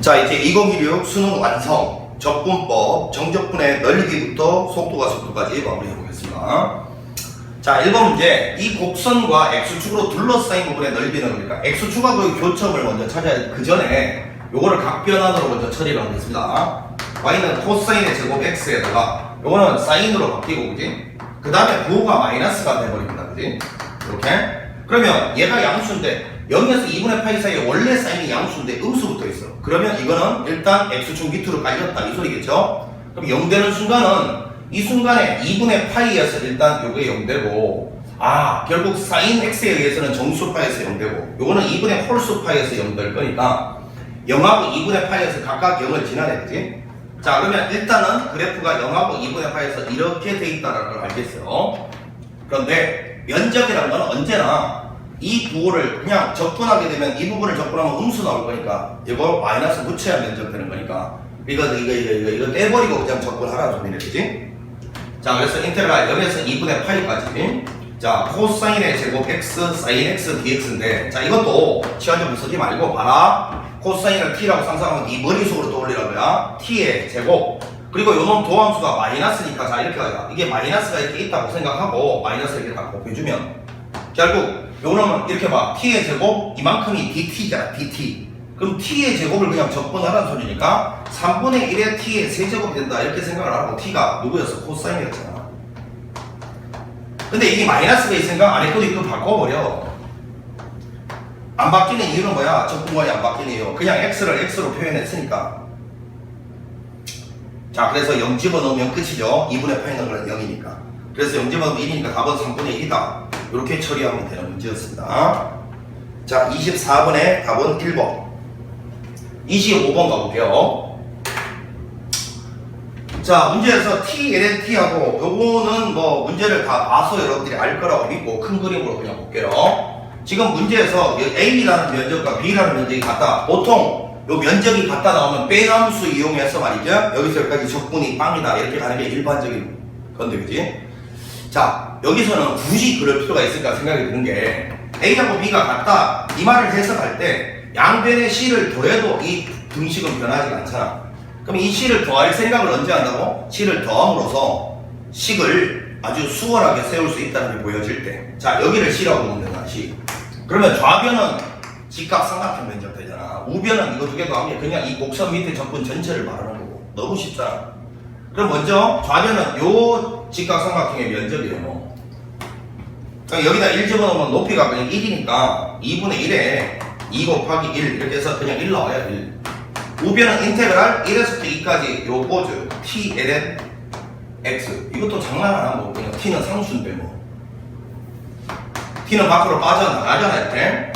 자, 이제 2016 수능 완성, 적분법, 정적분의 넓이부터 속도까지 마무리해 보겠습니다. 자, 1번 문제. 이 곡선과 X축으로 둘러싸인 부분의 넓이는 그러니까 X축과 그 교점을 먼저 찾아야 그 전에 요거를 각변환으로 먼저 처리를 하겠습니다. Y는 코사인의 제곱 X에다가 요거는 사인으로 바뀌고, 그지? 그 다음에 부호가 마이너스가 돼버립니다. 그지? 이렇게. 그러면 얘가 양수인데 0에서 2분의 파이 사이에 원래 사인이 양수인데 음수 붙어 있어. 그러면 이거는 일단 X축 밑으로 깔렸다 이 소리겠죠? 그럼 0 되는 순간은 이 순간에 2분의 파이에서 일단 요게 0 되고, 결국 사인 X에 의해서는 정수 파이에서 0 되고, 요거는 2분의 홀수 파이에서 0 될 거니까 0하고 2분의 파이에서 각각 0을 지나야지. 자, 그러면 일단은 그래프가 0하고 2분의 파이에서 이렇게 돼 있다는 걸 알겠어요. 그런데 면적이라는 건 언제나 이 부호를 그냥 적분하게 되면 이 부분을 적분하면 음수 나올 거니까 이거 마이너스 붙여야 면적 되는 거니까 이거 떼버리고 그냥 적분하라는 소리네, 그지? 자, 그래서 인테그랄 0에서 2분의 파이까지. 자, 코사인의 제곱 x, 사인 x dx인데, 자, 이것도 시간적으로 쓰지 말고 봐라. 코사인을 t라고 상상하면 네 머릿속으로 떠올리라고요. t의 제곱. 그리고 요놈 도함수가 마이너스니까, 자, 이렇게 가자. 이게 마이너스가 이렇게 있다고 생각하고 마이너스 이렇게 딱 곱해주면 결국 요놈은 이렇게 봐. t의 제곱 이만큼이 dt잖아. dt. 그럼 t의 제곱을 그냥 적분하라는 소리니까 3분의 1의 t의 세제곱이 된다 이렇게 생각을 하고, t가 누구였어? 코사인이었잖아. 근데 이게 마이너스가 있으니까 안 했거든. 이거 바꿔버려. 안 바뀌는 이유는 뭐야? 적분관이 안 바뀌는 이유. 그냥 x를 x로 표현했으니까. 자, 그래서 0 집어넣으면 끝이죠. 2분의 파이 넣은 건 0이니까. 그래서 0 집어넣으면 1이니까 답은 3분의 1이다. 이렇게 처리하면 되는 문제였습니다. 자, 24번의 답은 1번. 25번 가볼게요. 자, 문제에서 t, lnt하고 요거는 뭐 문제를 다 봐서 여러분들이 알 거라고 믿고 큰 그림으로 그냥 볼게요. 지금 문제에서 a라는 면적과 b라는 면적이 같다. 보통 요 면적이 같다 나오면 빼함수 이용해서 말이죠. 여기서 여기까지 적분이 빵이다 이렇게 가는 게 일반적인 건데, 그지? 자, 여기서는 굳이 그럴 필요가 있을까 생각이 드는 게, a하고 b가 같다 이 말을 해석할 때 양변에 c를 더해도 이 등식은 변하지 않잖아. 그럼 이 c를 더할 생각을 언제 한다고? c를 더함으로써 식을 아주 수월하게 세울 수 있다는 게 보여질 때, 자, 여기를 c라고 보면 되잖아. c. 그러면 좌변은 직각삼각형 면적 되잖아. 우변은 이거 두 개 더하면 그냥 이 곡선 밑에 적분 전체를 말하는 거고. 너무 쉽잖아. 그럼 먼저 좌변은 요 직각삼각형의 면적이에요. 그러니까 여기다 1 집어넣으면 높이가 그냥 1이니까 2분의 1에 2 곱하기 1 이렇게 해서 그냥 1 나와요. 1. 우변은 인테그랄 1에서부터 2까지 요 꼬즈 t, ln, x. 이것도 장난하나? 뭐 그냥 t는 상수인데 뭐 t는 밖으로 빠져나가잖아 이렇게.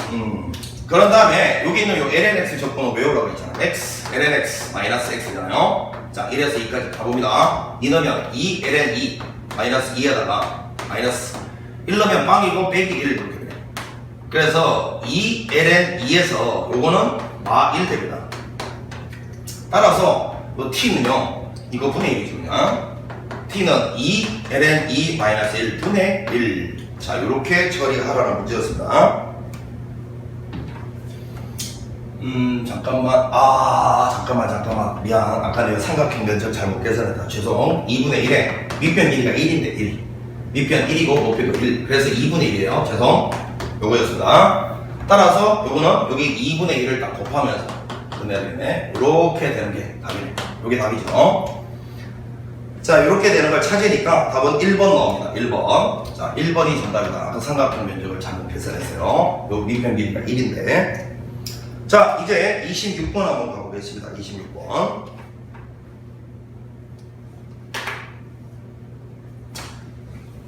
그런 다음에 여기 있는 요 lnx 적분을 외우라고 했잖아. x, lnx 마이너스 x잖아요. 자, 1에서 2까지 가봅니다. 2 넣으면 2 ln 2 마이너스 2에다가 마이너스 1 넣으면 빵이고 빼기 1 이렇게 돼. 그래서 2 ln 2에서 요거는 마 1 됩니다. 따라서 요 t는요 이거 분의 1이죠. 그냥 t는 2 ln 2 마이너스 1 분의 1. 자, 요렇게 처리하라는 문제였습니다. 잠깐만. 미안. 아까 내가 삼각형 면적 잘못 계산했다. 죄송. 2분의 1에 밑변 길이가 1인데 1. 밑변 1이고 높이도 1. 그래서 2분의 1이에요. 죄송. 요거였습니다. 따라서 요거는 여기 2분의 1을 딱 곱하면서 끝내야 되네. 요렇게 되는 게 답이네. 요게 답이죠. 자, 이렇게 되는 걸 찾으니까 답은 1번 나옵니다. 1번. 자, 1번이 정답이다. 아까 삼각형 면적을 잘못 계산했어요. 요 밑변 길이가 1인데. 자, 이제 26번 한번 가보겠습니다. 26번.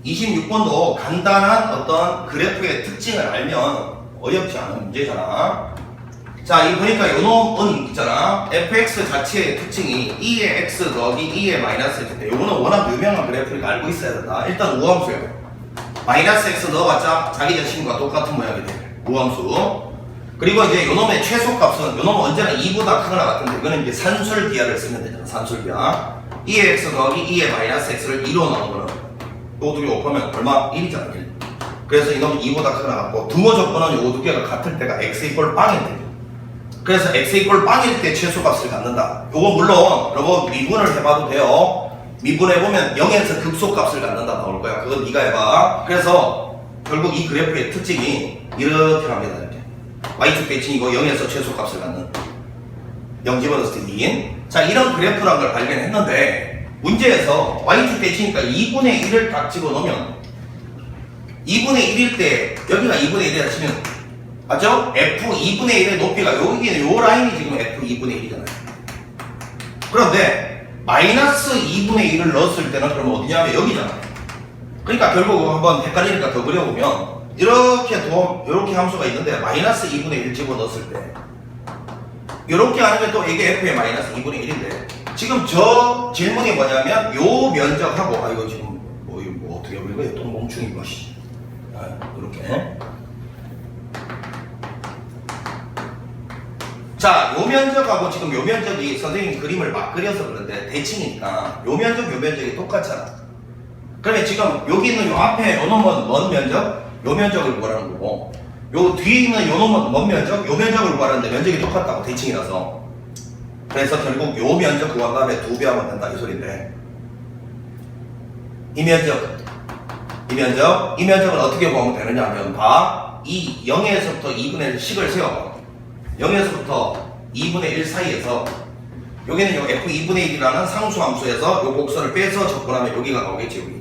26번도 간단한 어떤 그래프의 특징을 알면 어렵지 않은 문제잖아. 자, 이 보니까 요놈은 있잖아. fx 자체의 특징이 2의 x 더하기 2의 마이너스 x인데 요거는 워낙 유명한 그래프니까 알고 있어야 된다. 일단 우함수예요. 마이너스 x 넣어봤자 자기 자신과 똑같은 모양이 돼. 우함수. 그리고 이제 요놈의 최소값은 요놈은 언제나 2보다 크거나 같은데 이거는 이제 산술기하를 쓰면 되잖아. 산술기하. 2의 x 더하기 2의 마이너스 x를 2로 나온 거는 요거 두 개 곱하면 얼마? 1이잖아. 1. 그래서 이놈은 2보다 크거나 같고, 등호 조건은 요거 두 개가 같을 때가 x 이퀄 빵인데 그래서 x 이퀄 빵일 때 최소값을 갖는다. 요거 물론 여러분 미분을 해봐도 돼요. 미분해보면 0에서 극소값을 갖는다 나올 거야. 그건 네가 해봐. 그래서 결국 이 그래프의 특징이 이렇게 합니다. 이렇게 y축 대칭이고 0에서 최소값을 갖는 0 집어넣었을 때 2인. 자, 이런 그래프라는 걸 발견했는데 문제에서 y축 대칭이니까 2분의 1을 딱 집어넣으면 2분의 1일 때 여기가 2분의 1이라 치면 맞죠? f 2분의 1의 높이가 여기는 요 라인이 지금 f 2분의 1이잖아요. 그런데 마이너스 2분의 1을 넣었을 때는 그럼 어디냐면 여기잖아요. 그러니까 결국 한번 헷갈리니까 더 그려보면 이렇게 함수가 있는데 마이너스 2분의 1 집어넣었을 때 이렇게 하는 게 또 이게 f의 마이너스 2분의 1인데 지금 저 질문이 뭐냐면 요 면적하고 이거 지금 뭐 어떻게 보는 거예요? 또 멍충이 것이 이렇게 자, 요 면적하고 지금 요 면적이 선생님 그림을 막 그려서 그런데 대칭이니까 요 면적이 똑같잖아. 그러면 지금 여기 있는 요 앞에 요 놈은 뭔 면적? 요 면적을 구하라는 거고 요 뒤에 있는 요 놈은 뭔 면적? 요 면적을 구하라는데 면적이 똑같다고 대칭이라서. 그래서 결국 요 면적 구한 다음에 2배 하면 된다 이 소리인데 이 면적은 어떻게 구하면 되느냐 하면 이 0에서부터 2분의 1 식을 세워봐. 0에서부터 2분의 1 사이에서 여기는 요 f 2분의 1이라는 상수함수에서 요 곡선을 빼서 접근하면 여기가 나오겠지. 여기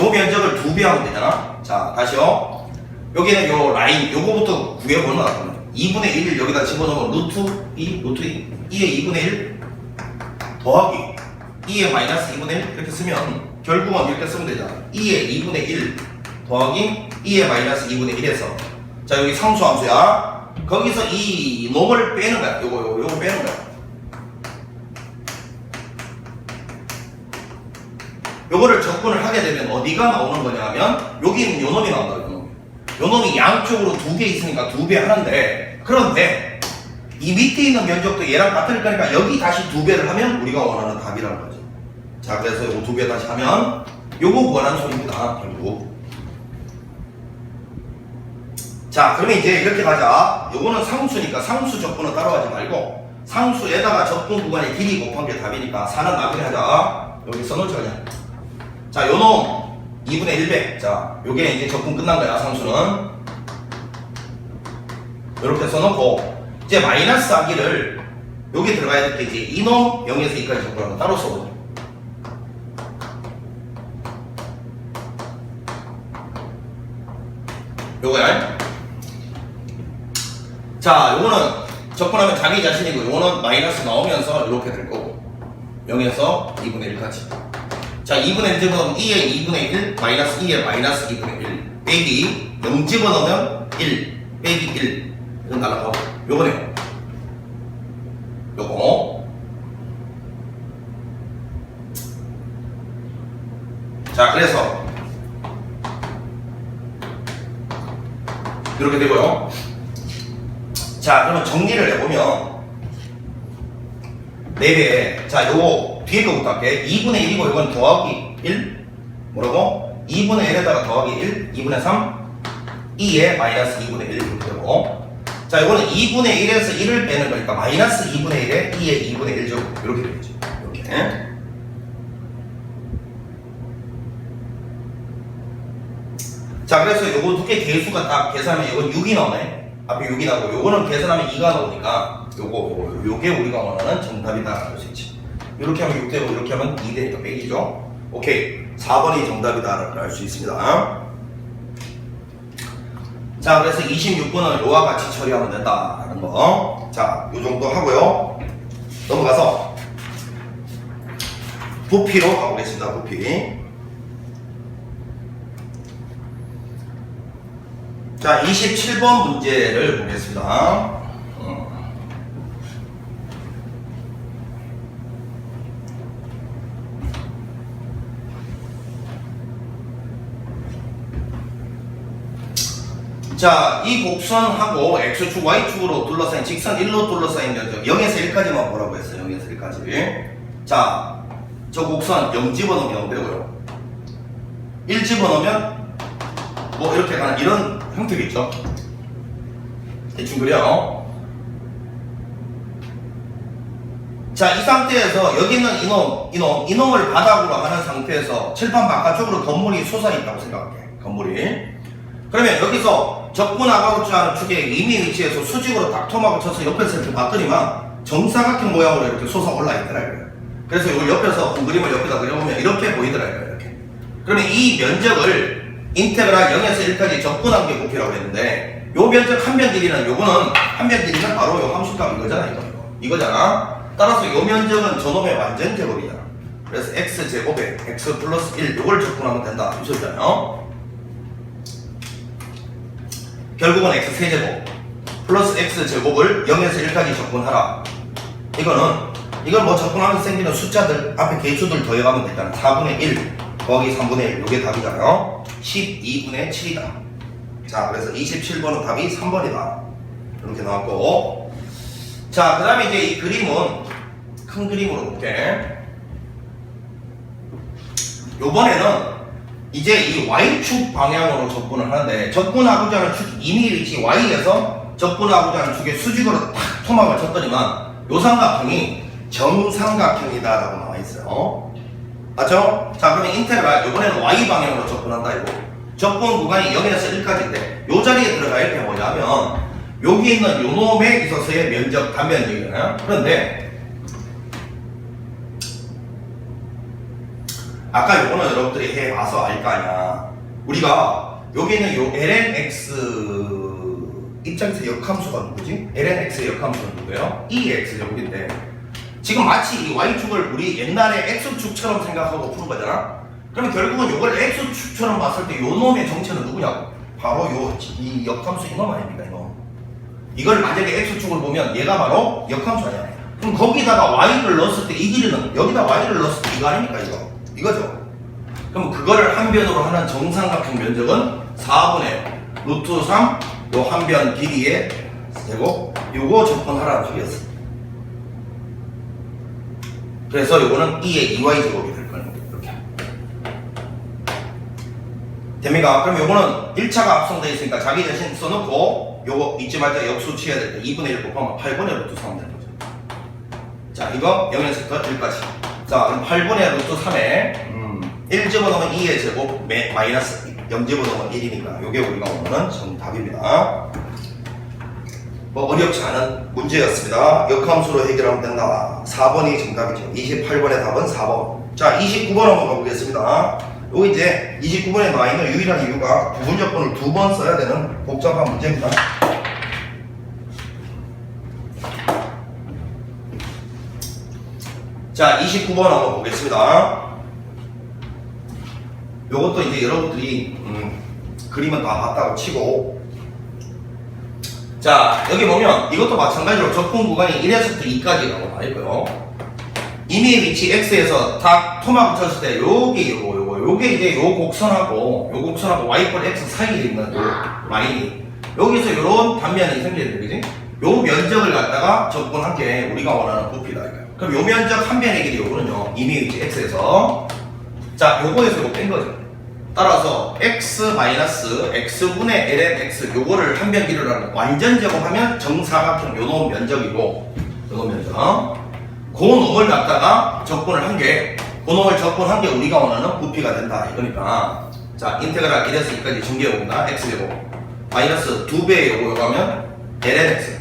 요 면적을 2배 하면 되잖아. 자, 다시요. 여기는 요 라인 요거부터 구해보는 거야. 2분의 1을 여기다 집어넣으면 루트 2 2의 2분의 1 더하기 2의 마이너스 2분의 1 이렇게 쓰면 결국은 이렇게 쓰면 되잖아. 2의 2분의 1 더하기 2의 마이너스 2분의 1에서 자, 여기 상수함수야. 거기서 이 놈을 빼는 거야. 요거 빼는 거야. 요거를 접근을 하게 되면 어디가 나오는 거냐 하면 여기는 요 놈이 나온다. 요 놈이 양쪽으로 2개 있으니까 2배 하는데 그런데 이 밑에 있는 면적도 얘랑 같을 거니까 여기 다시 2배를 하면 우리가 원하는 답이라는 거지. 자, 그래서 요거 2배 다시 하면 요거 구하라는 소리입니다. 결국. 자, 그러면 이제 이렇게 가자. 요거는 상수니까 상수 접근은 따라가지 말고 상수에다가 접근 구간의 길이 곱한 게 답이니까 4는 나중에 하자. 여기 써놓자 그냥. 자, 요놈 2분의 1배. 자, 요게 이제 접근 끝난 거야. 상수는 이렇게 써놓고 이제 마이너스 하기를 여기 들어가야 될 게 이제 이놈 0에서 2까지 접근하면 따로 써보자. 요거야. 자, 요거는 접근하면 자기 자신이고 요거는 마이너스 나오면서 이렇게 될 거고 0에서 2분의 1까지. 자, 2분의 1 집어넣으면 2의 2분의 1 마이너스 2의 마이너스 2분의 1 빼기 0 집어넣으면 1 빼기 1 이건 날라가고 요거네요. 요거 자, 그래서 이렇게 되고요. 자, 그러면 정리를 해보면 4배. 자, 요거 뒤에 거부터 할게. 2분의 1이고 이건 더하기 1 뭐라고? 2분의 1에다가 더하기 1 2분의 3 2에 마이너스 2분의 1 이렇게 되고 자, 이거는 2분의 1에서 1을 빼는 거니까 마이너스 2분의 1에 2의 2분의 1 제곱 이렇게 되겠죠. 이렇게. 자, 그래서 요거 두 개 개수가 딱 계산하면 이건 6이 나오네. 앞에 6이 나오고 요거는 계산하면 2가 나오니까 요게 우리가 원하는 정답이다 할 수 있지. 이렇게 하면 6 되고 이렇게 하면 2 되니까 빼기죠. 오케이. 4번이 정답이다 알 수 있습니다. 자, 그래서 26번은 요와 같이 처리하면 된다라는 거. 자, 요 정도 하고요. 넘어가서 부피로 가보겠습니다. 부피. 자, 27번 문제를 보겠습니다. 자, 이 곡선하고 X축, Y축으로 둘러싸인 직선 1로 둘러싸인 면적 0에서 1까지만 보라고 했어요. 0에서 1까지. 자, 저 곡선 0 집어넣으면 0 되고요. 1 집어넣으면 뭐 이렇게 가는 이런 형태겠죠. 대충 그려. 자, 이 상태에서 여기 있는 이놈을 바닥으로 하는 상태에서 칠판 바깥쪽으로 건물이 솟아있다고 생각할게. 건물이. 그러면 여기서 적분하고자 하는 축의 이미 위치에서 수직으로 딱 토막을 쳐서 옆에서 이렇게 봤더니만 정사각형 모양으로 이렇게 솟아 올라있더라고요. 그래서 이걸 옆에서 그 그림을 옆에다 그려보면 이렇게 보이더라고요. 이렇게. 그러면 이 면적을 인테그랄 0에서 1까지 적분한 게 부피라고 했는데 요 면적 한 변 길이는 요거는 한 변 길이는 바로 요 함수값 이거잖아. 이거잖아. 따라서 요 면적은 저놈의 완전 제곱이잖아. 그래서 x제곱에 x 플러스 1 요걸 적분하면 된다. 이 소리잖아요. 결국은 x 세제곱 플러스 x 제곱을 0에서 1까지 적분하라. 이걸 뭐 적분하면서 생기는 숫자들 앞에 개수들 더해가면 되잖아. 4분의 1 더하기 3분의 1 요게 답이잖아요. 12분의 7이다. 자, 그래서 27번은 답이 3번이다. 이렇게 나왔고, 자, 그 다음에 이제 이 그림은 큰 그림으로 볼게. 요번에는 이제 이 y축 방향으로 접근을 하는데 접근하고자 하는 축 이미 위치 y에서 접근하고자 하는 축의 수직으로 탁 토막을 쳤더니만 요 삼각형이 정삼각형이다 라고 나와있어요. 맞죠? 자, 그러면 인테그랄 요번에는 y 방향으로 접근한다 이거. 접근 구간이 0에서 1까지인데 요 자리에 들어가 이렇게 뭐냐면 여기 있는 요놈에 있어서의 면적 단면적이잖아요. 그런데 아까 요거는 여러분들이 해봐서 알 거 아니야. 우리가 여기 있는 요 lnx 입장에서 역함수가 누구지? lnx의 역함수는 누구예요? 이 x제곱인데 지금 마치 이 y축을 우리 옛날에 x축처럼 생각하고 푸는 거잖아. 그러면 결국은 요걸 x축처럼 봤을 때 요 놈의 정체는 누구냐고? 바로 이 역함수 이놈 아닙니까? 이놈. 이걸 만약에 x축을 보면 얘가 바로 역함수 아니야. 그럼 거기다가 y를 넣었을 때 이 길이는 여기다 y를 넣었을 때 이거 아닙니까? 이거죠. 그럼 그거를 한 변으로 하는 정삼각형 면적은 4분의 루트 3 요 한 변 길이의 제곱 요거 접근하라는 소리였어. 그래서 요거는 2의 2y 제곱이 될 거예요. 이렇게 됩니까? 그럼 요거는 1차가 합성되어 있으니까 자기 자신 써놓고 요거 잊지 말자 역수 취해야 될 때 2분의 1 곱하면 8분의 루트 3 되는 거죠. 자, 이거 0에서부터 1까지. 자, 그럼 8분의 루트 3에 1 집어넣으면 2의 제곱 마이너스 0 집어넣으면 1이니까 요게 우리가 오늘은 정답입니다. 뭐 어렵지 않은 문제였습니다. 역함수로 해결하면 된다. 4번이 정답이죠. 28번의 답은 4번. 자, 29번 한번 가보겠습니다. 여기 이제 29번에 나와있는 유일한 이유가 부분적분을 2번 써야 되는 복잡한 문제입니다. 자, 29번 한번 보겠습니다. 요것도 이제 여러분들이 그림은 다 봤다고 치고, 자, 여기 보면 이것도 마찬가지로 접근 구간이 1에서부터 2까지라고 나와있고요. 이미 위치 x에서 딱 토막을 쳤을 때 요게 이제 요 곡선하고 y꼴 x 사이에 있는 요 라인이 여기서 요런 단면이 생기는데, 그지? 요 면적을 갖다가 접근한 게 우리가 원하는 부피다 이거예요. 그럼 요 면적 한 변의 길이 요거는요, 이미 위치 x에서 자, 요거에서 요거 뺀 거죠. 따라서 x분의 ln x 요거를 한 변 길이로 하는 완전 제곱하면 정사각형 요놈 면적이고, 요놈 면적 그 놈을 갖다가 적분을 한 게, 그 놈을 적분한 게 우리가 원하는 부피가 된다 이거니까. 자, 인테그랄 1에서 2까지 전개해봅니다. x제곱 마이너스 2배의 요거 하면 ln x,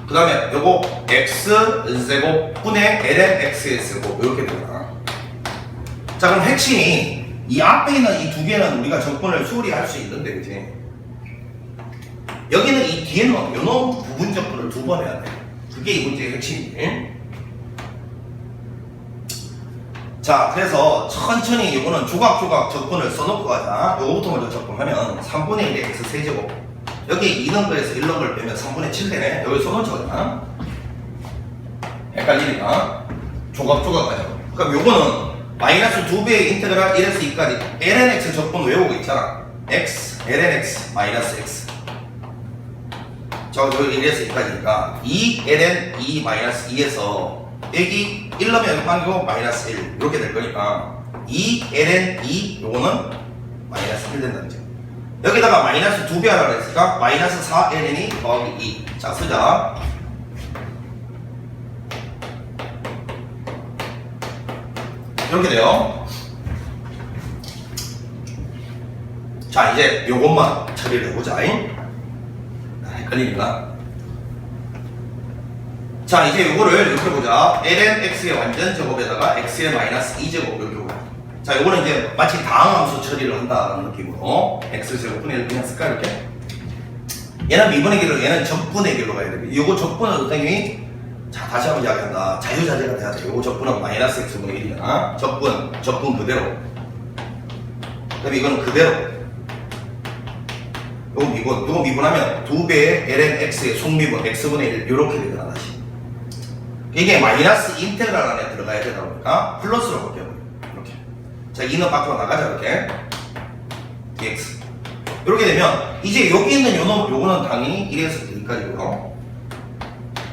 그 다음에 요거 x제곱분의 ln x제곱 이렇게 됩니다. 자, 그럼 핵심이 이 앞에 있는 이 두 개는 우리가 적분을 수리할 수 있는데, 그치? 여기는 이 뒤에는 요놈 부분 적분을 2번 해야 돼. 그게 이 문제의 핵심이지. 자, 그래서 천천히 요거는 조각조각 적분을 써놓고 가자. 요거부터 먼저 적분하면 3분의 1의 x 세제곱, 여기 2는 거에서 1는 걸 빼면 3분의 7 되네. 여기 써놓잖아. 헷갈리니까 조각조각 가요. 그럼 요거는 마이너스 2배의 인테그랄 1에서 2까지 lnx 적분 외우고 있잖아. x, lnx, 마이너스 x. 저기 1에서 2까지니까 2 ln 2 마이너스 2에서 여기 1 넣으면 여기 반기고 마이너스 1 이렇게 될 거니까 2 ln 2 요거는 마이너스 1 된다는 거죠. 여기다가 마이너스 2배 하라고 했으니까 마이너스 4 ln이 더하기 2. 자, 쓰자. 이렇게 돼요. 자, 이제 요것만 처리를 해보자. 헷갈리니까. 자, 이제 요거를 이렇게 보자. ln x의 완전 제곱에다가 x의 마이너스 2제곱 이렇게 보자. 자, 요거는 이제 마치 다항함수 처리를 한다는 느낌으로 x제곱분의 1 그냥 쓸까 이렇게? 얘는 미분의 길로, 얘는 적분의 길로 가야 돼. 요거 적분은 선생님이 자, 다시 한번 이야기한다. 자유자재가 돼야 돼. 요거 적분은 마이너스 x분의 1이잖아. 적분 그대로. 그럼 이거는 그대로. 요거 미분하면 2배의 ln x의 속미분 x분의 1 요렇게 되잖아 다시. 이게 마이너스 인테그랄 안에 들어가야 되다 보니까 플러스로 바뀌어버려. 이렇게. 자, 2는 밖으로 나가자 이렇게. dx. 이렇게 되면 이제 여기 있는 요거는 당연히 1에서 2까지고요.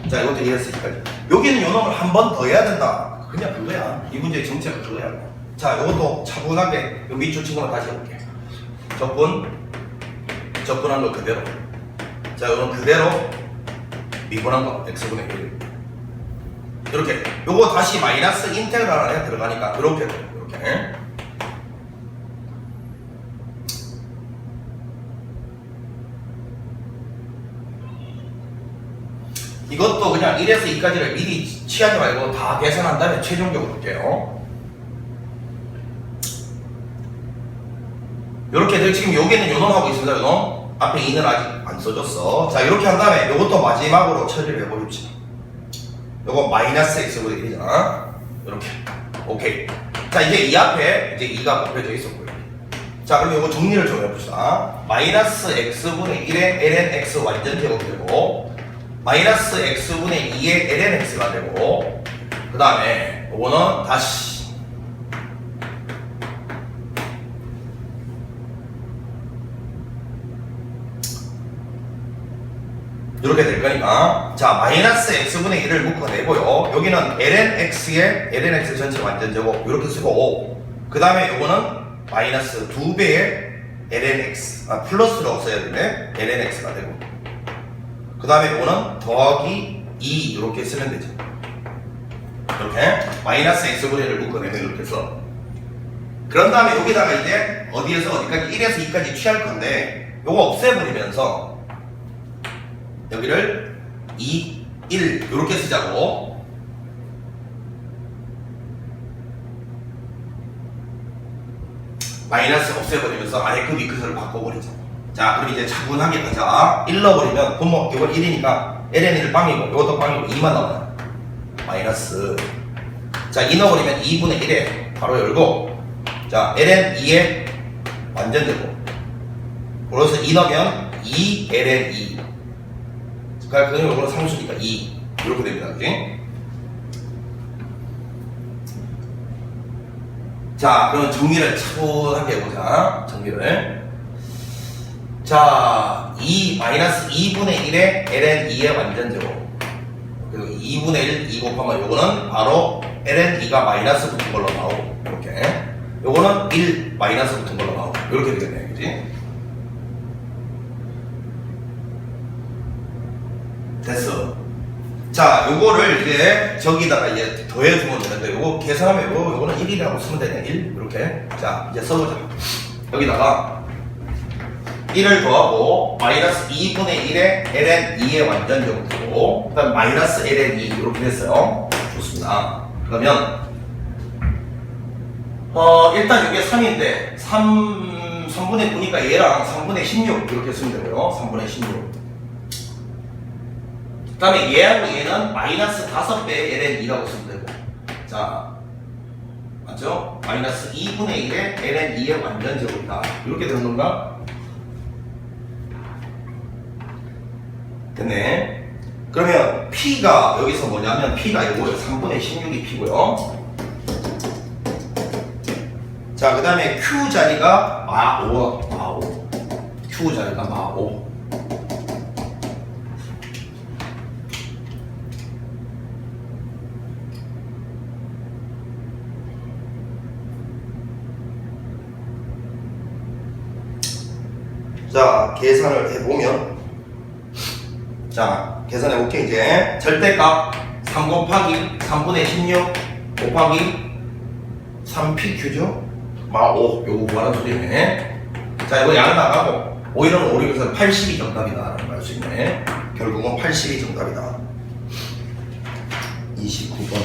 자, 이것도 1에서 2까지. 여기 있는 요놈을 한 번 더 해야 된다. 그냥 그거야. 이 문제의 정체가 그거야. 자, 요것도 차분하게 요 밑줄 친구는 다시 해볼게. 적분한 거 그대로. 자, 이건 그대로 미분한 거 x분의 1. 이렇게. 요거 다시 마이너스 인테그랄 안에 들어가니까 이렇게 돼요. 이렇게. 이것도 그냥 1에서 2까지를 미리 취하지 말고 다 계산한 다음에 최종적으로 볼게요. 이렇게 될 지금 여기는 요놈하고 있습니다. 요놈 앞에 2는 아직 안 써줬어. 자, 이렇게 한 다음에 요것도 마지막으로 처리를 해보십시오. 요거 마이너스 x분의 1이잖아. 이렇게. 오케이. 자, 이제 이 앞에 이제 2가 곱해져 있었고요. 자, 그럼 요거 정리를 좀 해봅시다. 마이너스 x분의 1의 ln x 완전 제곱이 되고 마이너스 x분의 2의 ln x가 되고 그 다음에 요거는 다시 이렇게 될 거니까 자, 마이너스 x분의 1을 묶어내고요. 여기는 ln x의 ln x 전체 완전 제곱 이렇게 쓰고 그 다음에 요거는 마이너스 2배의 ln x 플러스로 써야 되네. ln x가 되고 그 다음에 요거는 더하기 2 이렇게 쓰면 되죠. 이렇게 마이너스 x분의 1을 묶어내면 이렇게 해서 그런 다음에 여기다가 이제 어디에서 어디까지 1에서 2까지 취할 건데 요거 없애버리면서 여기를 2, 1 이렇게 쓰자고. 마이너스 없애버리면서 아예 그 위크서를 바꿔버리자. 자, 그럼 이제 차분하게 가자. 1 넣어버리면 분모 이건 1이니까 ln 1 빵이고 이것도 빵이고 2만 나와요. 마이너스. 자, 2 넣어버리면 2분의 1에 바로 열고 자, ln 2의 완전 제곱. 그래서 2 넣으면 2 ln 2. 그러니까 그냥 이거는 상수니까 2 이렇게 됩니다. 그치? 자, 그럼 정리를 차분하게 해보자. 정리를. 자, 2 마이너스 2분의 1의 ln 2의 완전 제곱. 그리고 2분의 1 2 곱하면 요거는 바로 ln 2가 마이너스 붙은 걸로 나오고 이렇게. 요거는 1 마이너스 붙은 걸로 나오고 이렇게 되겠네. 그치? 됐어. 자, 요거를 이제 저기다가 이제 더해주면 되는데 요거 계산하면 요거는 1이라고 쓰면 되네. 1 이렇게. 자, 이제 써보자. 여기다가 1을 더하고 마이너스 2분의 1의 ln 2의 완전 제곱이고 그 다음 마이너스 ln 2 이렇게 됐어요. 좋습니다. 그러면 일단 이게 3인데 3분의 9니까 얘랑 3분의 16 이렇게 쓰면 되고요. 3분의 16. 그 다음에 얘하고 얘는 마이너스 5배의 ln 2라고 쓰면 되고 자, 맞죠? 마이너스 2분의 1의 ln 2의 완전 제곱이다. 이렇게 되는 건가? 됐네. 그러면 P가 여기서 뭐냐면 P가 이거예요. 3분의 16이 P고요. 자, 그 다음에 Q 자리가 마오. Q 자리가 마오. 자, 계산을 해보면 자, 계산해볼게. 이제 절대값 3 곱하기 3분의 16 곱하기 3pq죠? 마5 요거 구하는 소리네. 자 이거 양 나가고 5일은 5, 6에서 80이 정답이다 라는 걸 알 수 있네. 결국은 80이 정답이다. 29번.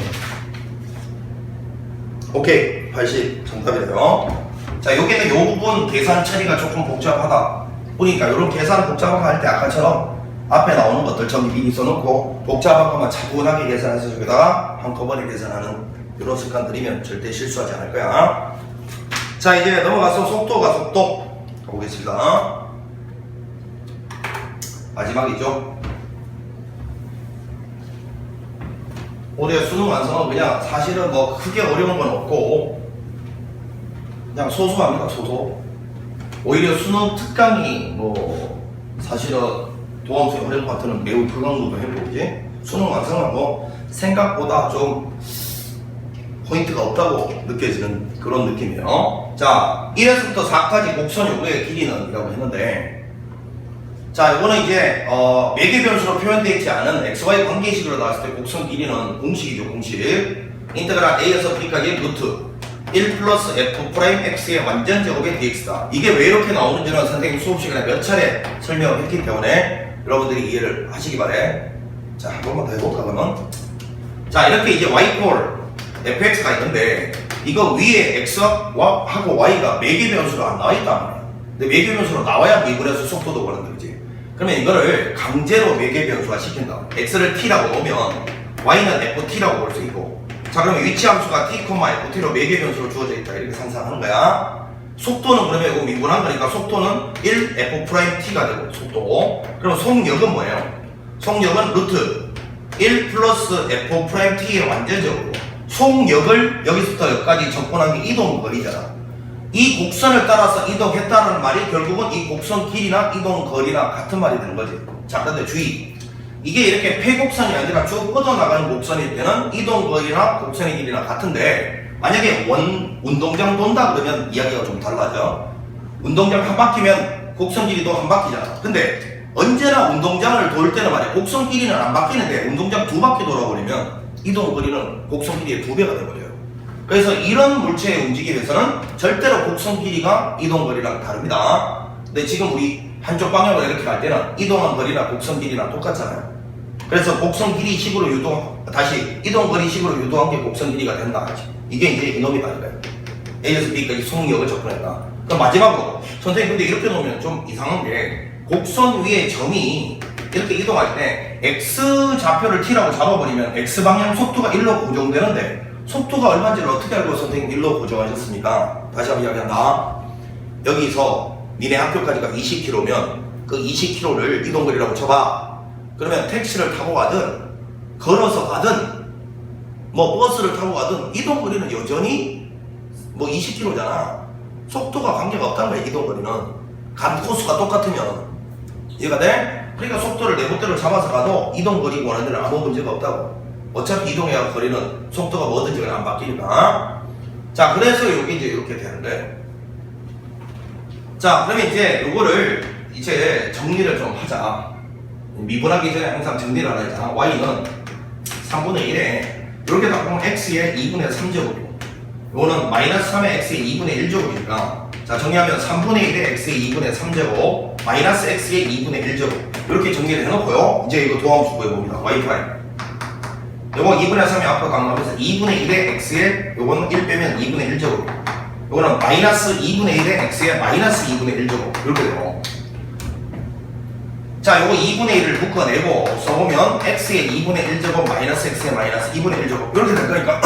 오케이 80 정답이래요. 자 여기는 요 부분 계산 처리가 조금 복잡하다 보니까 이런 계산 복잡한 거 할 때 아까처럼 앞에 나오는 것들 전부 미리 써놓고 복잡한 것만 차분하게 계산해서 여기다가 한꺼번에 계산하는 이런 습관들이면 절대 실수하지 않을 거야. 자 이제 넘어가서 속도 가보겠습니다. 마지막이죠. 올해 수능 완성은 그냥 사실은 뭐 크게 어려운 건 없고 그냥 소소합니다. 소소. 오히려 수능 특강이 뭐 사실은 도함수의 어려운 파트는 매우 불강도도 해보지. 수능 완성은 뭐 생각보다 좀 포인트가 없다고 느껴지는 그런 느낌이에요. 자 1에서부터 4까지 곡선 요구의 길이는 이라고 했는데, 자 이거는 이제 매개 변수로 표현되어 있지 않은 xy 관계식으로 나왔을 때 곡선 길이는 공식이죠. 공식. 인테그랄 a에서 b까지 루트 1 플러스 f 프라임 x의 완전 제곱의 dx다. 이게 왜 이렇게 나오는지는 선생님 수업 시간에 몇 차례 설명을 했기 때문에 여러분들이 이해를 하시기 바래. 자 한 번만 더 해볼까 그러면. 자 이렇게 이제 y fx가 있는데 이거 위에 x와 하고 y가 매개 변수로 안 나와 있단 말이야. 근데 매개 변수로 나와야 미분해서 속도도 보는 거지. 그러면 이거를 강제로 매개 변수화 시킨다. x를 t라고 보면 y는 ft라고 볼 수 있고, 자 그러면 위치 함수가 t, ft로 매개 변수로 주어져 있다 이렇게 상상하는 거야. 속도는 그러면 이거 미분한 거니까 속도는 1 f't가 되고 속도. 그럼 속력은 뭐예요? 속력은 루트 1 플러스 f't의 완전적으로 속력을 여기서부터 여기까지 접근한 게 이동 거리잖아. 이 곡선을 따라서 이동했다는 말이 결국은 이 곡선 길이나 이동 거리나 같은 말이 되는 거지. 자 그런데 주의, 이게 이렇게 폐곡선이 아니라 쭉 뻗어나가는 곡선일 때는 이동 거리나 곡선의 길이나 같은데, 만약에 운동장 돈다 그러면 이야기가 좀 달라져. 운동장 한 바퀴면 곡선 길이도 한 바퀴잖아. 근데 언제나 운동장을 돌 때는 말이야 곡선 길이는 안 바뀌는데 운동장 두 바퀴 돌아버리면 이동 거리는 곡선 길이의 2배가 돼버려요. 그래서 이런 물체의 움직임에서는 절대로 곡선 길이가 이동 거리랑 다릅니다. 근데 지금 우리 한쪽 방향으로 이렇게 갈 때는 이동한 거리나 곡선 길이랑 똑같잖아요. 그래서 곡선 길이 식으로 다시 이동 거리 식으로 유도한 게 곡선 길이가 된다. 이게 이제 이놈이다 이거예요. A에서 B까지 속력을 접근했다. 그럼 마지막으로 선생님 근데 이렇게 놓으면 좀 이상한 게, 곡선 위에 점이 이렇게 이동할 때 x 좌표를 t라고 잡아버리면 x 방향 속도가 1로 고정되는데, 속도가 얼마인지를 어떻게 알고 선생님 1로 고정하셨습니까? 다시 한번 이야기한다. 여기서 니네 학교까지가 20km면 그 20km를 이동거리라고 쳐봐. 그러면 택시를 타고 가든 걸어서 가든 뭐 버스를 타고 가든 이동거리는 여전히 뭐 20km잖아. 속도가 관계가 없다는 거야. 이동거리는 간 코스가 똑같으면. 이해가 돼? 그러니까 속도를 내 멋대로 잡아서 가도 이동거리 원하는 데는 아무 문제가 없다고. 어차피 이동해야 할 거리는 속도가 뭐든지 안 바뀌니까. 자 그래서 여기 이제 이렇게 되는데, 자 그러면 이제 요거를 이제 정리를 좀 하자. 미분하기 전에 항상 정리를 하라 했잖아. y는 3분의 1에 이렇게 딱 보면 x의 2분의 3제곱이고, 요거는 마이너스 3의 x의 2분의 1제곱이니까 자 정리하면 3분의 1의 x의 2분의 3제곱 마이너스 x의 2분의 1제곱 이렇게 정리를 해놓고요. 이제 이거 도함수 구해봅니다. y 프라임 요거 2분의 3이 앞으로 강조하면서 2분의 1의 x에 요거는 1 빼면 2분의 1제곱, 요거는 마이너스 2분의 1의 x에 마이너스 2분의 1제곱 이렇게 돼요. 자 요거 2분의 1을 묶어내고 써보면 x의 2분의 1제곱 마이너스 x의 마이너스 2분의 1제곱 이렇게 될 거니까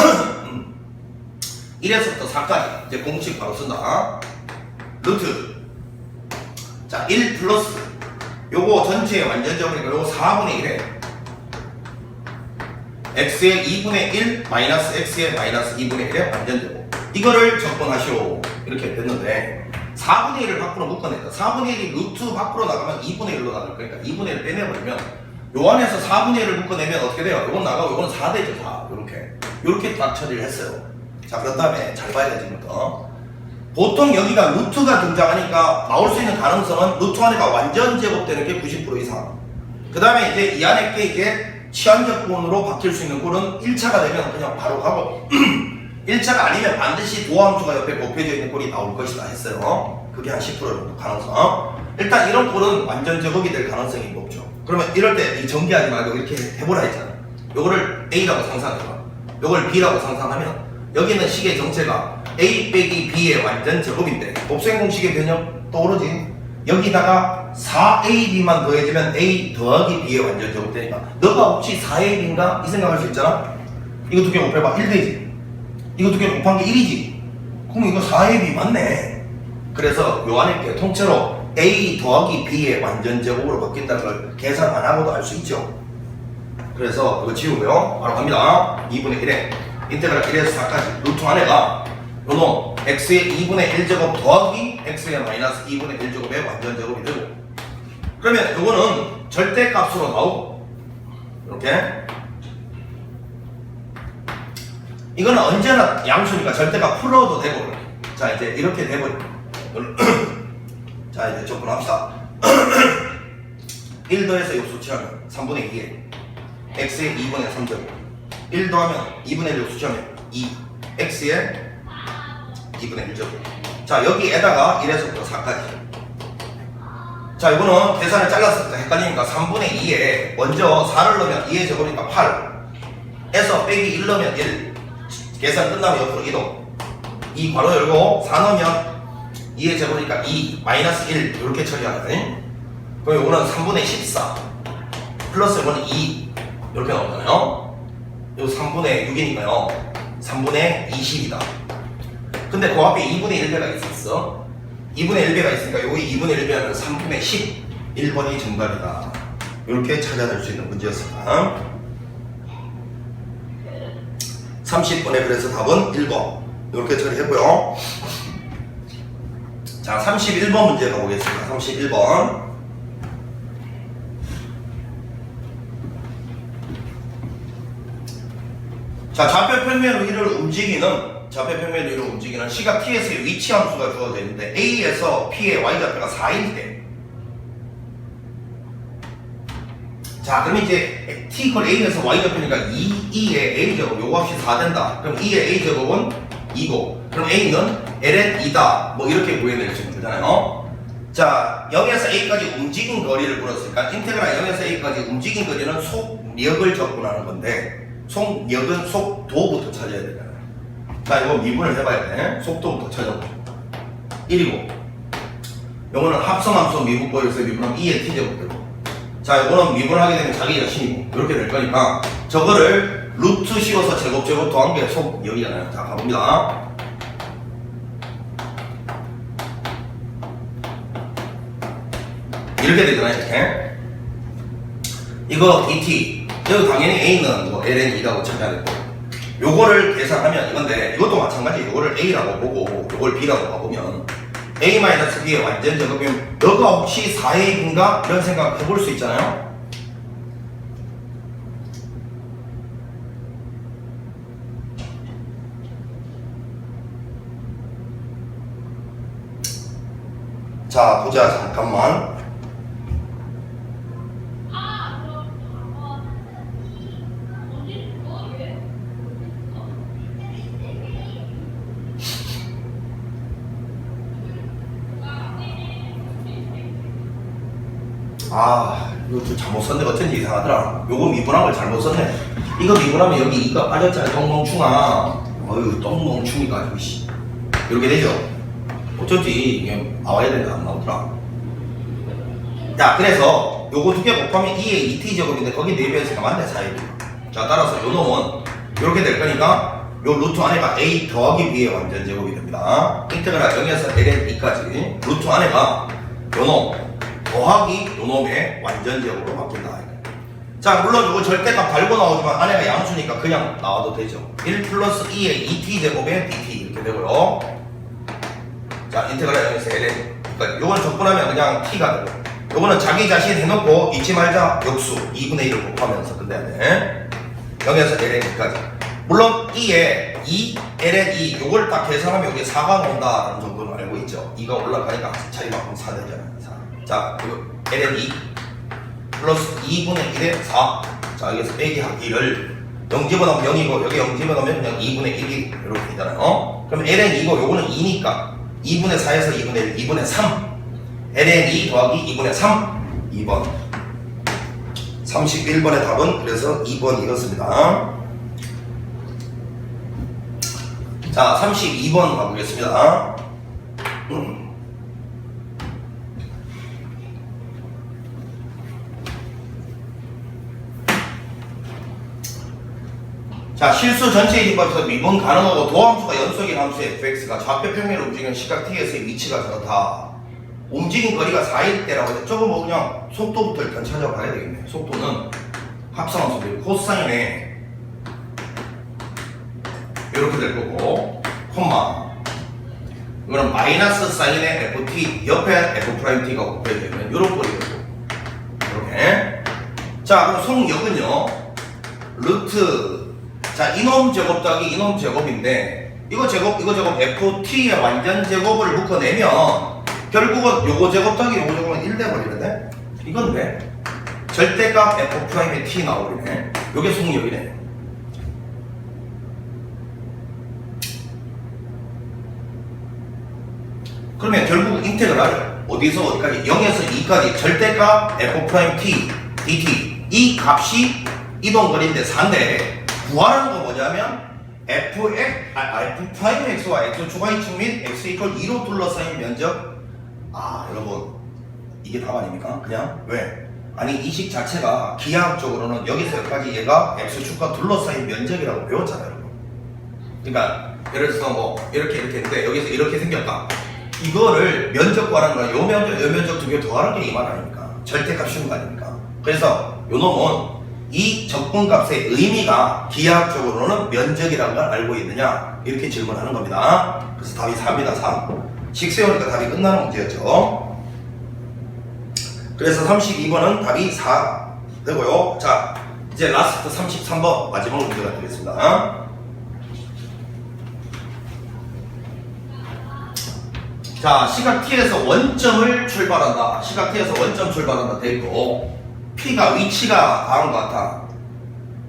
1에서부터 4까지 이제 공식 바로 쓴다. 루트 자 1 플러스 요거 전체의 완전제곱이니까 요거 4분의 1에 x의 2분의 1 마이너스 x의 마이너스 2분의 1의 완전제곱 이거를 접근하시오 이렇게 됐는데, 4분의 1을 밖으로 묶어낸다. 4분의 1이 루트 밖으로 나가면 2분의 1로 나갈 거니까 2분의 1을 빼내버리면 요 안에서 4분의 1을 묶어내면 어떻게 돼요? 요건 나가고 요건 4 되죠. 4 요렇게 딱 처리를 했어요. 자 그런 다음에 잘 봐야 돼. 지금부터 보통 여기가 루트가 등장하니까 나올 수 있는 가능성은 루트 안에가 완전 제곱되는 게 90% 이상. 그 다음에 이제 이 안에 게 이제 치환적분으로 바뀔 수 있는 꼴은 1차가 되면 그냥 바로 가고 1차가 아니면 반드시 도함수가 옆에 곱해져 있는 꼴이 나올 것이다 했어요. 그게 한 10% 정도 가능성. 일단 이런 꼴은 완전 제곱이 될 가능성이 높죠. 그러면 이럴 때 이 전개하지 말고 이렇게 해보라 했잖아. 요거를 A라고 상상해봐. 요걸 B라고 상상하면 여기 있는 식의 정체가 A 빼기 B의 완전 제곱인데 곱셈 공식의 개념 떠오르지? 여기다가 4AB만 더해지면 A 더하기 B의 완전 제곱 되니까 너가 혹시 4AB인가? 이 생각할 수 있잖아? 이거 두 개 곱해봐 1 되지? 이거 두 개 곱한 게 1이지? 그럼 이거 4AB 맞네. 그래서 요 안에 게 통째로 A 더하기 B의 완전 제곱으로 바뀐다는 걸 계산 안 하고도 알 수 있죠. 그래서 그거 지우고요. 바로 갑니다. 2분의 1에 인테그랄 1에서 4까지 루트 안에가 요놈 x의 2분의 1제곱 더하기 x의 마이너스 2분의 1제곱의 완전 제곱이 되고, 그러면 요거는 절대값으로 나오고 이렇게 이거는 언제나 양수니까 절대값 풀어도 되고 이렇게. 자 이제 이렇게 돼버려. 자 이제 접근합시다. 1 더해서 요 수치하면 3분의 2에 x의 2분의 3제곱 1 더하면 2분의 1을 수치하면 2 x의 2분의 1제곱. 자 여기에다가 1에서부터 4까지. 자 이거는 계산을 잘랐을 때 헷갈리니까 3분의 2에 먼저 4를 넣으면 2의 제곱이니까 8에서 빼기 1 넣으면 1. 계산 끝나면 옆으로 이동. 2 괄호 열고 4 넣으면 2의 제곱이니까 2 마이너스 1 이렇게 처리하네. 그럼 이거는 3분의 14 플러스 이거는 2 이렇게 나오잖아요. 요 3분의 6이니까요 3분의 20이다. 근데 그 앞에 2분의 1배가 있었어. 2분의 1배가 있으니까 여기 2분의 1배는 3분의 10 1번이 정답이다. 이렇게 찾아낼 수 있는 문제였습니다. 30번에 그래서 답은 1번 이렇게 처리했고요. 자 31번 문제 가보겠습니다. 31번. 자 좌표 평면 위를 움직이는 시각 t에서의 위치 함수가 주어져 있는데 A에서 P의 y좌표가 4일 때, 자 그럼 이제 t 걸 A에서 y좌표니까 2의 A제곱 요거 값이 4 된다. 그럼 2의 A제곱은 2고 그럼 A는 ln 2다 뭐 이렇게 구해낼 수 있는 거잖아요. 자 0에서 A까지 움직인 거리를 물었으니까 인테그랄 0에서 A까지 움직인 거리는 속력을 접근하는 건데 속력은 속도부터 찾아야 되잖아요. 자 이거 미분을 해봐야 돼. 속도부터 찾아보죠. 1이고 요거는 합성함수 미분법에서 미분하면 2의 t제곱 되고, 자 이거는 미분하게 되면 자기 자신이고 이렇게 될 거니까 저거를 루트 씌워서 제곱 더한 게 속력이잖아요. 자 가봅니다. 이렇게 되잖아요. 이렇게 이거 dt 여기 당연히 A는 뭐 ln2라고 찾아야 되고 요거를 계산하면 이건데 이것도 마찬가지. 요거를 A라고 보고 요걸 B라고 봐보면 A-B의 완전 제곱이면 너가 혹시 4A인가? 이런 생각 해볼 수 있잖아요. 자 보자 잠깐만. 이거 좀 잘못 썼네. 어쩐지 이상하더라. 요거 미분한 걸 잘못 썼네. 이거 미분하면 여기 이가 빠졌잖아. 똥멍충아. 어휴 똥멍충이가 아니고 씨. 이렇게 되죠. 어쩐지 이게 나와야 되는데 안 나오더라. 자 그래서 요거 두 개 곱하면 2의 2t 제곱인데 거기 4배 했으니까 맞네 4의. 자 따라서 요 놈은 이렇게 될 거니까 요 루트 안에가 a 더하기 b의 완전 제곱이 됩니다. 인테그랄 0에서 ln 2까지 루트 안에가 요 놈 더하기 요놈의 완전 제곱으로 바뀐다. 자 물론 이거 절대값 달고 나오지만 안에가 양수니까 그냥 나와도 되죠. 1 플러스 2의 2t 제곱의 dt 이렇게 되고요. 자 인테그랄 0에서 ln 그러니까 요건 접근하면 그냥 t가 되고 요거는 자기 자신 해놓고 잊지 말자. 역수 2분의 1을 곱하면서 끝내야 돼. 0에서 ln까지. 물론 2에 2 ln2 요걸 딱 계산하면 여기 4가 나온다는 정도는 알고 있죠. 2가 올라가니까 차이만큼 4 되잖아요. 자, 그리고 ln2 플러스 2분의 1에 4. 자, 여기서 빼기 하기를 0 집어넣으면 0이고 여기 0 집어넣으면 그냥 2분의 1이 이렇게 되잖아요. 그럼 ln 2고 요거는 2니까 2분의 4에서 2분의 1, 2분의 3 ln 2 더하기 2분의 3 2번 31번의 답은 그래서 2번이었습니다. 자 32번 가보겠습니다. 자, 실수 전체의 집합에서 미분 가능하고 도함수가 연속인 함수의 fx가 좌표 평면을 움직이는 시각 t에서의 위치가 저렇다. 움직인 거리가 4일 때라고 해서 저거 뭐 그냥 속도부터 일단 찾아봐야 되겠네. 속도는 합성함수들 코사인에 이렇게 될 거고 콤마 이거는 마이너스 사인의 ft 옆에 f't가 곱해야 되면 이런 거리겠고 이렇게. 자 그럼 속력은요 루트 자 이놈 제곱 더하기 이놈 제곱인데 이거 제곱 이거 제곱 ft의 완전 제곱을 묶어내면 결국은 요거 제곱 더하기 요거 제곱은 1 돼버리는데 이건 왜? 절대값 f'의 t 나오네. 요게 속력이네. 그러면 결국 인테그랄 어디서 어디까지 0에서 2까지 절대값 f't dt 이 값이 이동거리인데 4인데 구하라는 건 뭐냐면 f'x와 x 초과이축 및 x 이퀄 2로 둘러싸인 면적. 아 여러분 이게 답 아닙니까? 그냥 왜? 아니 이 식 자체가 기하학적으로는 여기서 여기까지 얘가 x축과 둘러싸인 면적이라고 배웠잖아요 여러분. 그러니까 예를 들어서 뭐 이렇게 했는데 여기서 이렇게 생겼다. 이거를 면적 구하라는 거야. 요 면적 요 면적 두 개 더하는 게 이 말 아닙니까? 절대값 쉬운 거 아닙니까? 그래서 요 놈은 이 적분값의 의미가 기하학적으로는 면적이라는 걸 알고 있느냐 이렇게 질문하는 겁니다. 그래서 답이 4입니다. 3. 식 세우니까 답이 끝나는 문제였죠. 그래서 32번은 답이 4 되고요. 자 이제 라스트 33번 마지막 문제가 되겠습니다. 자 시각 t에서 원점을 출발한다. 시각 t에서 원점 출발한다 되있고 P가 위치가 다른 것 같아.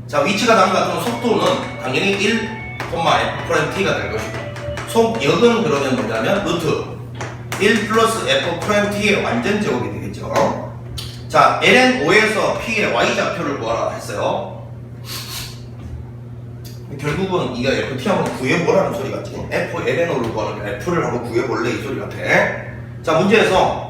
자, 위치가 다른 것 같으면 속도는 당연히 1, f't가 될 것이고 속력은 그러면 뭐냐면 루트 1 플러스 f't의 완전 제곱이 되겠죠. 자, ln 5에서 P의 y좌표를 구하라 했어요. 결국은 이거 ft 한번 구해보라는 소리 같지. f ln 5를 구하는 f를 한번 구해볼래 이 소리 같아. 자, 문제에서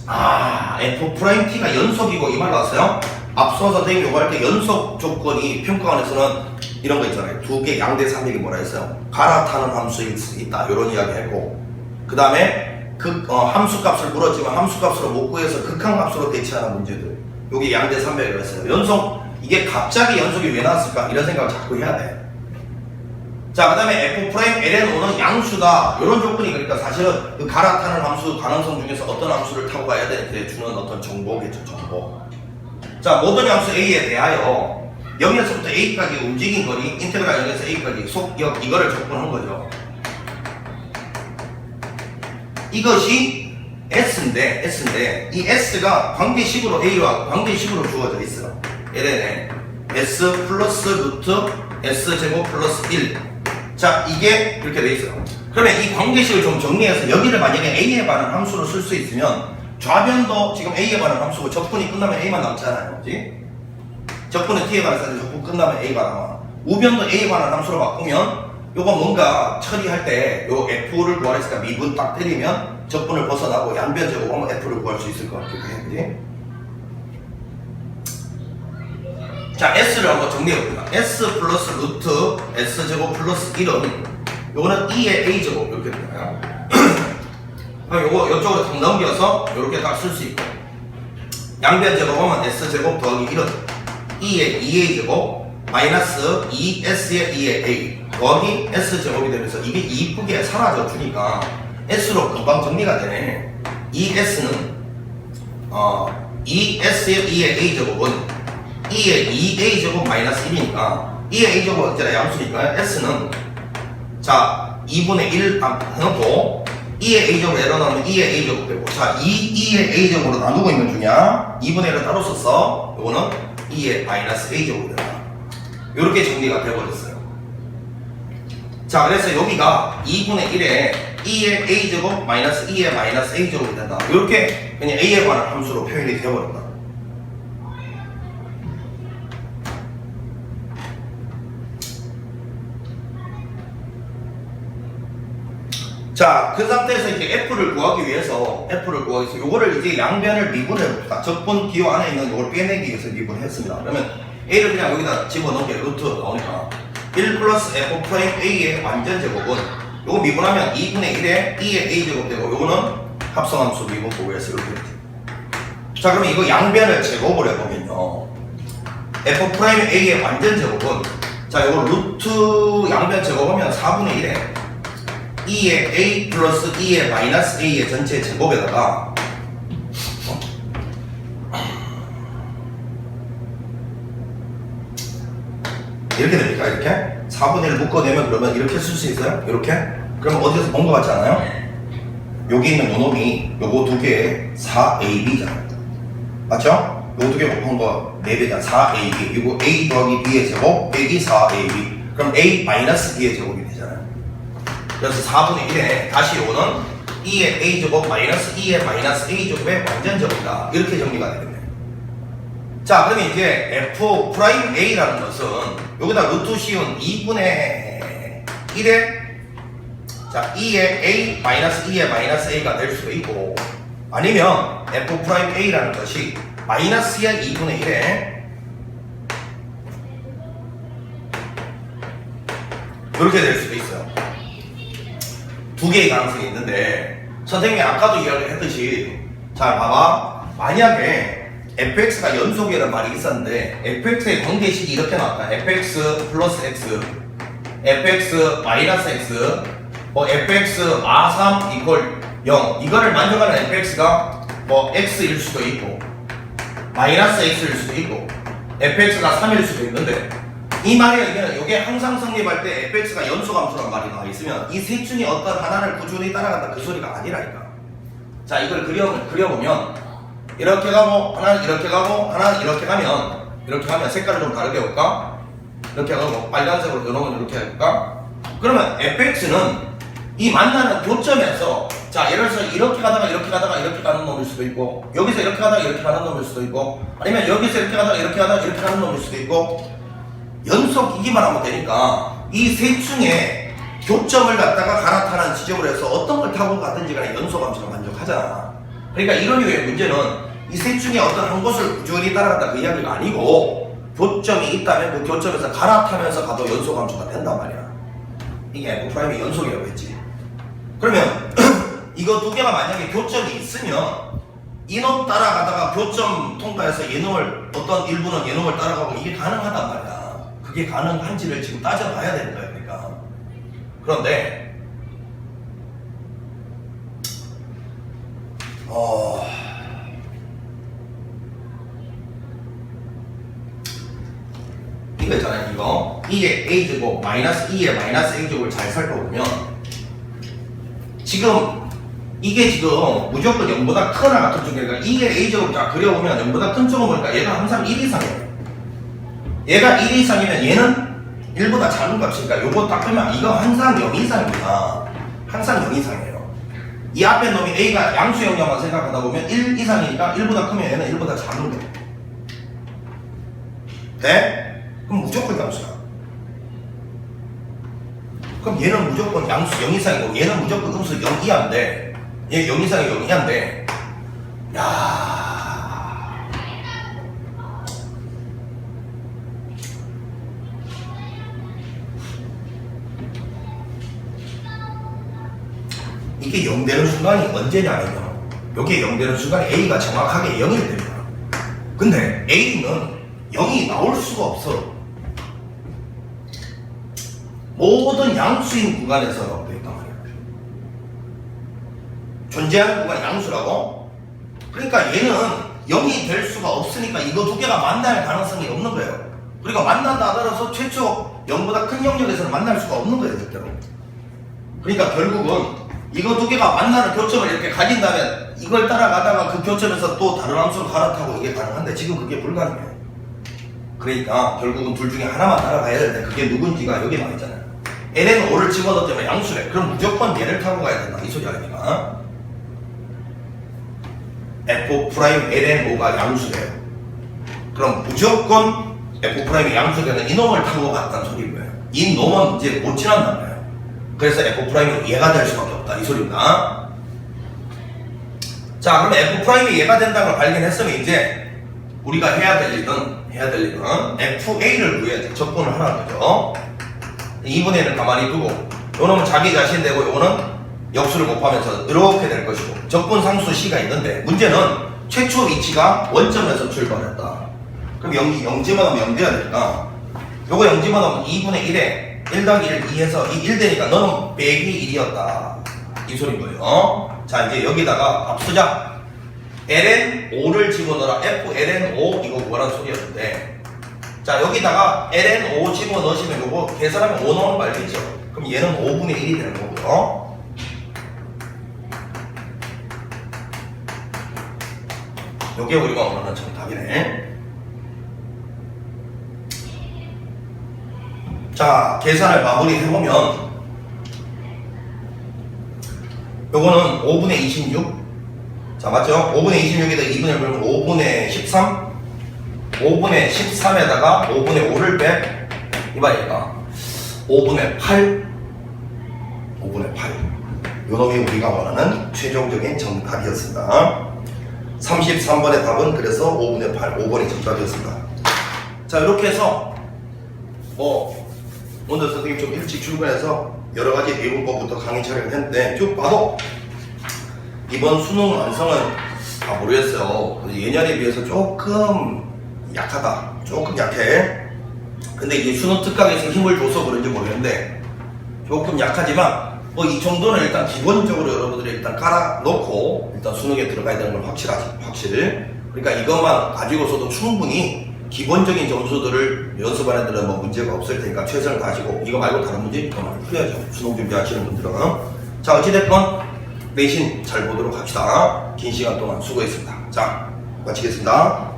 f't가 연속이고 이 말 나왔어요. 앞서서 선생님이 요구할 때 연속 조건이 평가원에서는 이런 거 있잖아요. 두 개 양대 삼각이 뭐라 했어요? 갈아타는 함수일 수 있다. 요런 이야기 했고 그 다음에 함수값을 물었지만 함수값으로 못 구해서 극한값으로 대체하는 문제들. 요게 양대 삼각이라고 했어요. 연속 이게 갑자기 연속이 왜 나왔을까? 이런 생각을 자꾸 해야 돼. 자, 그 다음에 f'ln5는 양수다. 이런 조건이 그러니까 사실은 그 갈아타는 함수 가능성 중에서 어떤 함수를 타고 가야 되는데 주는 어떤 정보겠죠, 정보. 자, 모든 함수 a에 대하여 0에서부터 a까지 움직인 거리, 인테그랄 0에서 a까지 속력, 이거를 적분한 거죠. 이것이 s인데 이 s가 관계식으로 a와 관계식으로 주어져 있어요. ln에 s 플러스 루트 s제곱 플러스 1. 자, 이게 이렇게 돼 있어요. 그러면 이 관계식을 좀 정리해서 여기를 만약에 a에 관한 함수로 쓸 수 있으면 좌변도 지금 a에 관한 함수고 적분이 끝나면 a만 남잖아요. 그지? 적분은 t에 관해서 적분 끝나면 a가 남아. 우변도 a에 관한 함수로 바꾸면 요거 뭔가 처리할 때 요 f를 구하라 했으니까 미분 딱 때리면 적분을 벗어나고 양변 제곱하면 f를 구할 수 있을 것 같기도 해. 그지? 자, s를 한번 정리해봅니다. s 플러스 루트 s제곱 플러스 1은 요거는 2의 a제곱 이렇게 되나요? 그럼 요거 이쪽으로 딱 넘겨서 이렇게 딱 쓸 수 있고 양변 제곱하면 s제곱 더하기 1은 2의 2a제곱 마이너스 2s의 2의 a 더하기 s제곱이 되면서 이게 이쁘게 사라져 주니까 s로 금방 정리가 되네. 2s는 2s의 2의 a제곱은 2의 2a제곱 마이너스 1이니까 2의 a제곱 어쩌나 양수니까 s는 자 2분의 1 해놓고 2의 a제곱 내려놓으면 2의 a제곱 되고 자 2의 a제곱으로 나누고 있는 중이야. 2분의 1을 따로 썼어. 요거는 2의 마이너스 a제곱이 된다. 이렇게 정리가 되어버렸어요. 자, 그래서 여기가 2분의 1에 2의 a제곱 마이너스 2의 마이너스 a제곱이 된다. 이렇게 그냥 a에 관한 함수로 표현이 되어버렸다. 자, 그 상태에서 이제 f를 구하기 위해서 요거를 이제 양변을 미분해 봅시다. 적분 기호 안에 있는 요걸 빼내기 위해서 미분했습니다. 그러면 a를 그냥 여기다 집어넣게 루트 나오니까 1 플러스 f 프라임 a의 완전 제곱은 요거 미분하면 2분의 1에 2의 a제곱 되고 요거는 합성함수 미분 보고해서 이렇게 되죠. 자, 그러면 이거 양변을 제곱을 해보면요, f 프라임 a의 완전 제곱은, 자, 요거 루트 양변 제곱하면 4분의 1에 2의 a 플러스 2의 마이너스 a의 전체 제곱에다가 이렇게 됩니까? 이렇게 4분의 1 묶어내면 그러면 이렇게 쓸 수 있어요? 이렇게? 그러면 어디서 본 것 같지 않아요? 여기 있는 요놈이 요거 두 개에 4ab잖아요. 맞죠? 요거 두 개 곱한 거 4배잖아. 4ab. 이거 a 더하기 b의 제곱 빼기 4ab. 그럼 a 마이너스 b의 제곱이 되잖아요. 그래서 4분의 1에 다시 요거는 2의 a제곱 마이너스 2의 마이너스 a제곱의 완전 제곱이다. 이렇게 정리가 되겠네요. 자, 그러면 이제 f 프라임 a라는 것은 여기다 루트 씌운 2분의 1에 자 2의 a 마이너스 2의 마이너스 a가 될 수도 있고, 아니면 f 프라임 a라는 것이 마이너스의 2분의 1에 이렇게 될 수도 있어요. 두 개의 가능성이 있는데, 선생님이 아까도 이야기를 했듯이, 자, 봐봐. 만약에 fx가 연속이라는 말이 있었는데, fx의 관계식이 이렇게 나왔다. fx 플러스 x, fx 마이너스 x, 뭐 fx 마3 이퀄 0. 이거를 만족하는 fx가 뭐 x일 수도 있고, 마이너스 x일 수도 있고, fx가 3일 수도 있는데, 이 말의 의미는 이게 항상 성립할 때 fx가 연소함수란 말이 나와 있으면 이 셋 중에 어떤 하나를 꾸준히 따라간다, 그 소리가 아니라니까. 자, 이걸 그려보면 이렇게 가고 하나는 이렇게 가고 하나는 이렇게 가면 색깔을 좀 다르게 해볼까? 이렇게 가고 빨간색으로 넣어놓으면 이렇게 해볼까? 그러면 fx는 이 만나는 교점에서, 자, 예를 들어서 이렇게 가다가 이렇게 가는 놈일 수도 있고, 여기서 이렇게 가다가 이렇게 가는 놈일 수도 있고, 아니면 여기서 이렇게 가다가 이렇게 가는 놈일 수도 있고, 연속이기만 하면 되니까 이 셋 중에 교점을 갖다가 갈아타는 지점으로 해서 어떤 걸 타고 가든지 간에 연속함수가 만족하잖아. 그러니까 이런 류의 문제는 이 셋 중에 어떤 한 곳을 꾸준히 따라간다, 그 이야기가 아니고, 교점이 있다면 그 교점에서 갈아타면서 가도 연속함수가 된단 말이야. 이게 F'의 연속이라고 했지. 그러면 이거 두 개가 만약에 교점이 있으면 이놈 따라가다가 교점 통과해서 얘놈을, 어떤 일부는 얘놈을 따라가고, 이게 가능하단 말이야. 그게 가능한지를 지금 따져봐야 되는 거야. 그러니까. 그런데 이거 있잖아요. 이거 2의 a제곱 마이너스 2의 마이너스 a제곱을 잘 살펴보면 지금 이게 지금 무조건 0보다 크거나 같은 쪽이니까 2의 a제곱을 쫙 그려보면 0보다 큰 쪽을 보니까 얘가 항상 1 이상이에요. 얘가 1 이상이면 얘는 1보다 작은 값이니까 요거 딱 빼면 이거 항상 0 이상입니다. 항상 0 이상이에요. 이 앞에 놈이 a가 양수형량만 생각하다 보면 1 이상이니까 1보다 크면 얘는 1보다 작은 거예요. 네? 그럼 무조건 양수야. 그럼 얘는 무조건 양수 0 이상이고 얘는 무조건 음수 0 이하인데, 얘 0 이상이 0 이하인데, 야. 이게 0 되는 순간이 언제냐면요, 여기에 0 되는 순간에 A가 정확하게 0이 됩니다. 근데 A는 0이 나올 수가 없어. 모든 양수인 구간에서 되어 있단 말이야. 존재하는 구간이 양수라고? 그러니까 얘는 0이 될 수가 없으니까 이거 두 개가 만날 가능성이 없는 거예요. 그러니까 만난다 하더라도 최초 0보다 큰 영역에서는 만날 수가 없는 거예요, 절대로. 그러니까 결국은 이거 두 개가 만나는 교점을 이렇게 가진다면 이걸 따라가다가 그 교점에서 또 다른 함수로 갈아타고 이게 가능한데 지금 그게 불가능해요. 그러니까 결국은 둘 중에 하나만 따라가야 되는데 그게 누군지가 여기 나와 있잖아요. ln 5를 집어넣으면 양수래. 그럼 무조건 얘를 타고 가야 된다. 이 소리 아닙니까? f' ln 5가 양수래요. 그럼 무조건 f' 양수되는 이놈을 타고 갔다는 소리인 거예요. 이 놈은 이제 못 지난단 말이에요. 그래서 f'이 얘가 될 수밖에 없다. 이 소리입니다. 자, 그럼 f'이 얘가 된다는 걸 발견했으면 이제 우리가 해야 될 일은 fa를 구해야 돼. 적분을 하라는 거죠. 2분의 1을 가만히 두고 요놈은 자기 자신 되고 요거는 역수를 곱하면서 이렇게 될 것이고 적분 상수 c가 있는데 문제는 최초 위치가 원점에서 출발했다. 그럼 0지만 하면 0 돼야 되니까 요거 0지만 하면 2분의 1에 1 더하기 1 2해서 이 1 되니까 너는 빼기 1이었다. 이 소린 거예요. 자, 이제 여기다가 밥 쓰자. ln 5를 집어넣어라. f ln 5 이거 뭐라는 소리였는데 자, 여기다가 ln 5 집어넣으시면 요거 계산하면 5 나오는 거 알겠죠? 그럼 얘는 5분의 1이 되는 거고요. 요게 우리가 원하는 정답이네. 자, 계산을 마무리해보면 요거는 5분의 26. 자, 맞죠? 5분의 26에다 2분의 1 그러면 5분의 13. 5분의 13에다가 5분의 5를 빼. 이 말이니까 5분의 8. 5분의 8. 요놈이 우리가 원하는 최종적인 정답이었습니다. 33번의 답은 그래서 5분의 8. 5번이 정답이었습니다. 자, 이렇게 해서 오늘 선생님 좀 일찍 출근해서 여러가지 배분법부터 강의 촬영을 했는데 쭉 봐도 이번 수능 완성은 모르겠어요. 예년에 비해서 조금 약하다. 조금 약해. 근데 이게 수능 특강에서 힘을 줘서 그런지 모르겠는데 조금 약하지만 이 정도는 일단 기본적으로 여러분들이 일단 깔아놓고 일단 수능에 들어가야 되는 건 확실. 그러니까 이것만 가지고서도 충분히 기본적인 점수들을 연습하는 애들은 문제가 없을 테니까 최선을 다하시고 이거 말고 다른 문제 이거만 풀어야죠. 수능 준비하시는 분들은. 자, 어찌됐건 내신 잘 보도록 합시다. 긴 시간 동안 수고했습니다. 자, 마치겠습니다.